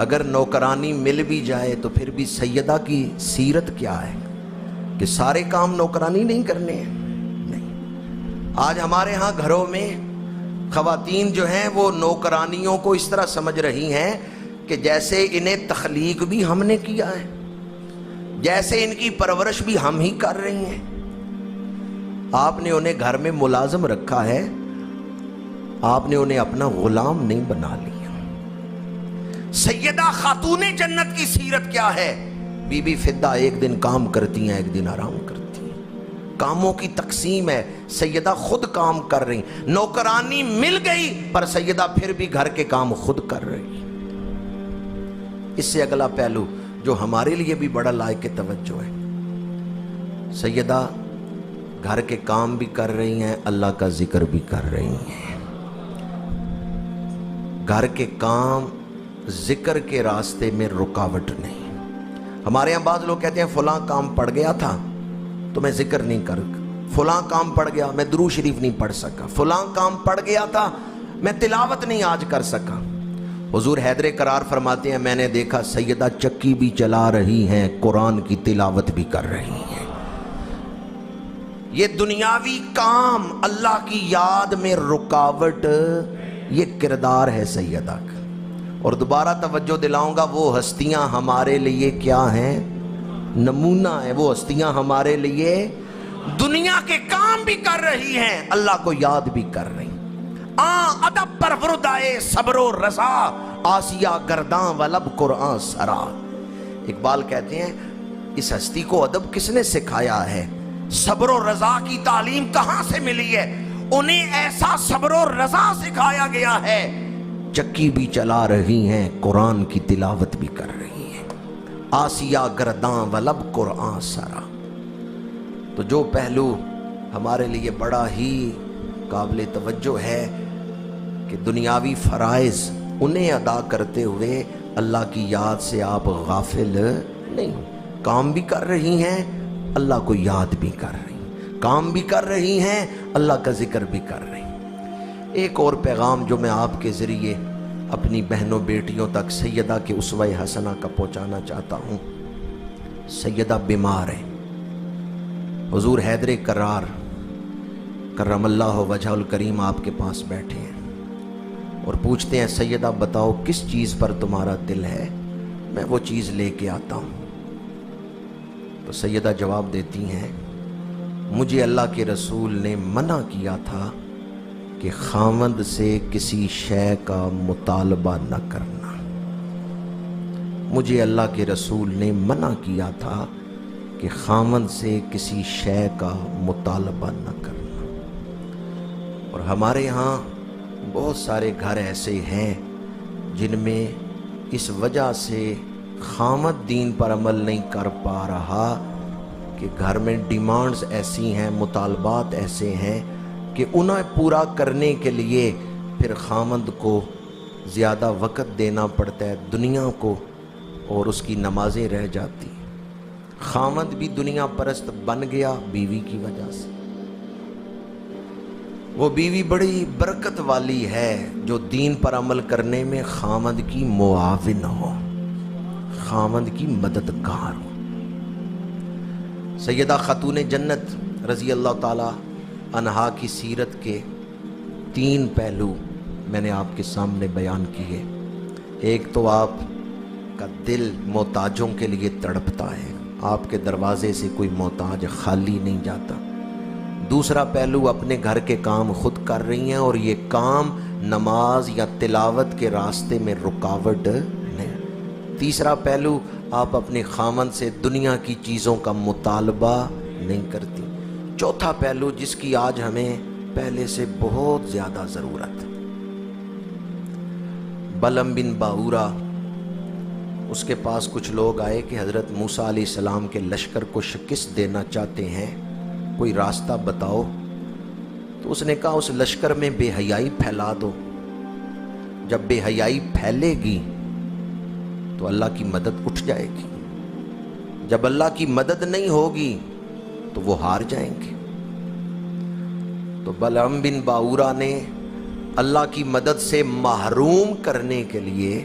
اگر نوکرانی مل بھی جائے تو پھر بھی سیدہ کی سیرت کیا ہے کہ سارے کام نوکرانی نہیں کرنے ہیں؟ نہیں۔ آج ہمارے ہاں گھروں میں خواتین جو ہیں وہ نوکرانیوں کو اس طرح سمجھ رہی ہیں کہ جیسے انہیں تخلیق بھی ہم نے کیا ہے، جیسے ان کی پرورش بھی ہم ہی کر رہی ہیں۔ آپ نے انہیں گھر میں ملازم رکھا ہے، آپ نے انہیں اپنا غلام نہیں بنا لیا۔ سیدہ خاتون جنت کی سیرت کیا ہے؟ بی بی فدہ ایک دن کام کرتی ہیں، ایک دن آرام کرتی ہیں، کاموں کی تقسیم ہے۔ سیدہ خود کام کر رہی، نوکرانی مل گئی پر سیدہ پھر بھی گھر کے کام خود کر رہی۔ اس سے اگلا پہلو جو ہمارے لیے بھی بڑا لائق توجہ ہے، سیدہ گھر کے کام بھی کر رہی ہیں، اللہ کا ذکر بھی کر رہی ہیں۔ گھر کے کام ذکر کے راستے میں رکاوٹ نہیں۔ ہمارے یہاں بعض لوگ کہتے ہیں فلاں کام پڑ گیا تھا تو میں ذکر نہیں کر، فلاں کام پڑ گیا میں درود شریف نہیں پڑھ سکا، فلاں کام پڑ گیا تھا میں تلاوت نہیں آج کر سکا۔ حضور حیدر قرار فرماتے ہیں میں نے دیکھا سیدہ چکی بھی چلا رہی ہیں، قرآن کی تلاوت بھی کر رہی ہیں۔ یہ دنیاوی کام اللہ کی یاد میں رکاوٹ، یہ کردار ہے سیدہ کا۔ اور دوبارہ توجہ دلاؤں گا، وہ ہستیاں ہمارے لیے کیا ہیں؟ نمونہ ہے۔ وہ ہستیاں ہمارے لیے دنیا کے کام بھی کر رہی ہیں، اللہ کو یاد بھی کر رہی ہیں۔ ادب پرورد آئے صبر و رضا، آسیہ گرداں و لب قرآن سرا۔ اقبال کہتے ہیں اس ہستی کو ادب کس نے سکھایا ہے؟ صبر و رضا کی تعلیم کہاں سے ملی ہے؟ انہیں ایسا صبر و رضا سکھایا گیا ہے، چکی بھی چلا رہی ہیں، قرآن کی تلاوت بھی کر رہی ہیں۔ آسیہ گرداں و لب قرآن سرا۔ تو جو پہلو ہمارے لیے بڑا ہی قابل توجہ ہے کہ دنیاوی فرائض انہیں ادا کرتے ہوئے اللہ کی یاد سے آپ غافل نہیں، کام بھی کر رہی ہیں، اللہ کو یاد بھی کر رہی ہیں، کام بھی کر رہی ہیں، اللہ کا ذکر بھی کر رہی ہیں۔ ایک اور پیغام جو میں آپ کے ذریعے اپنی بہنوں بیٹیوں تک سیدہ کے اسوہ حسنہ کا پہنچانا چاہتا ہوں۔ سیدہ بیمار ہے، حضور حیدر قرار کرم اللہ وجہ الکریم آپ کے پاس بیٹھے ہیں اور پوچھتے ہیں سیدہ بتاؤ کس چیز پر تمہارا دل ہے، میں وہ چیز لے کے آتا ہوں۔ تو سیدہ جواب دیتی ہیں مجھے اللہ کے رسول نے منع کیا تھا کہ خاوند سے کسی شے کا مطالبہ نہ کرنا۔ مجھے اللہ کے رسول نے منع کیا تھا کہ خاوند سے کسی شے کا مطالبہ نہ کرنا۔ اور ہمارے ہاں بہت سارے گھر ایسے ہیں جن میں اس وجہ سے خاوند دین پر عمل نہیں کر پا رہا کہ گھر میں ڈیمانڈز ایسی ہیں، مطالبات ایسے ہیں کہ انہیں پورا کرنے کے لیے پھر خاوند کو زیادہ وقت دینا پڑتا ہے دنیا کو، اور اس کی نمازیں رہ جاتی۔ خاوند بھی دنیا پرست بن گیا بیوی کی وجہ سے۔ وہ بیوی بڑی برکت والی ہے جو دین پر عمل کرنے میں خاوند کی معاون ہو، خاوند کی مددگار ہو۔ سیدہ خاتون جنت رضی اللہ تعالی عنہا کی سیرت کے 3 پہلو میں نے آپ کے سامنے بیان کیے۔ ایک تو آپ کا دل محتاجوں کے لیے تڑپتا ہے، آپ کے دروازے سے کوئی محتاج خالی نہیں جاتا۔ دوسرا پہلو اپنے گھر کے کام خود کر رہی ہیں اور یہ کام نماز یا تلاوت کے راستے میں رکاوٹ نہیں۔ تیسرا پہلو آپ اپنے خاوند سے دنیا کی چیزوں کا مطالبہ نہیں کرتی۔ چوتھا پہلو جس کی آج ہمیں پہلے سے بہت زیادہ ضرورت ہے، بلعم بن باورہ، اس کے پاس کچھ لوگ آئے کہ حضرت موسیٰ علیہ السلام کے لشکر کو شکست دینا چاہتے ہیں، کوئی راستہ بتاؤ۔ تو اس نے کہا اس لشکر میں بے حیائی پھیلا دو، جب بے حیائی پھیلے گی تو اللہ کی مدد اٹھ جائے گی، جب اللہ کی مدد نہیں ہوگی تو وہ ہار جائیں گے۔ تو بلعم بن باورہ نے اللہ کی مدد سے محروم کرنے کے لیے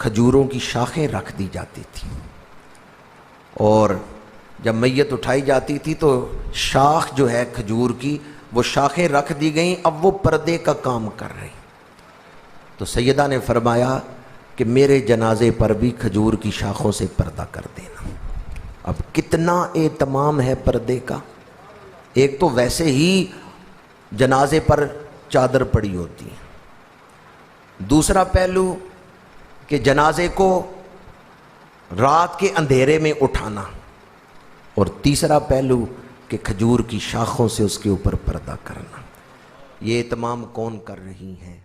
کھجوروں کی شاخیں رکھ دی جاتی تھیں، اور جب میت اٹھائی جاتی تھی تو شاخ جو ہے کھجور کی وہ شاخیں رکھ دی گئیں، اب وہ پردے کا کام کر رہی۔ تو سیدہ نے فرمایا کہ میرے جنازے پر بھی کھجور کی شاخوں سے پردہ کر دینا۔ اب کتنا اہتمام ہے پردے کا! ایک تو ویسے ہی جنازے پر چادر پڑی ہوتی ہے، دوسرا پہلو کہ جنازے کو رات کے اندھیرے میں اٹھانا، اور تیسرا پہلو کہ کھجور کی شاخوں سے اس کے اوپر پردہ کرنا۔ یہ اہتمام کون کر رہی ہیں؟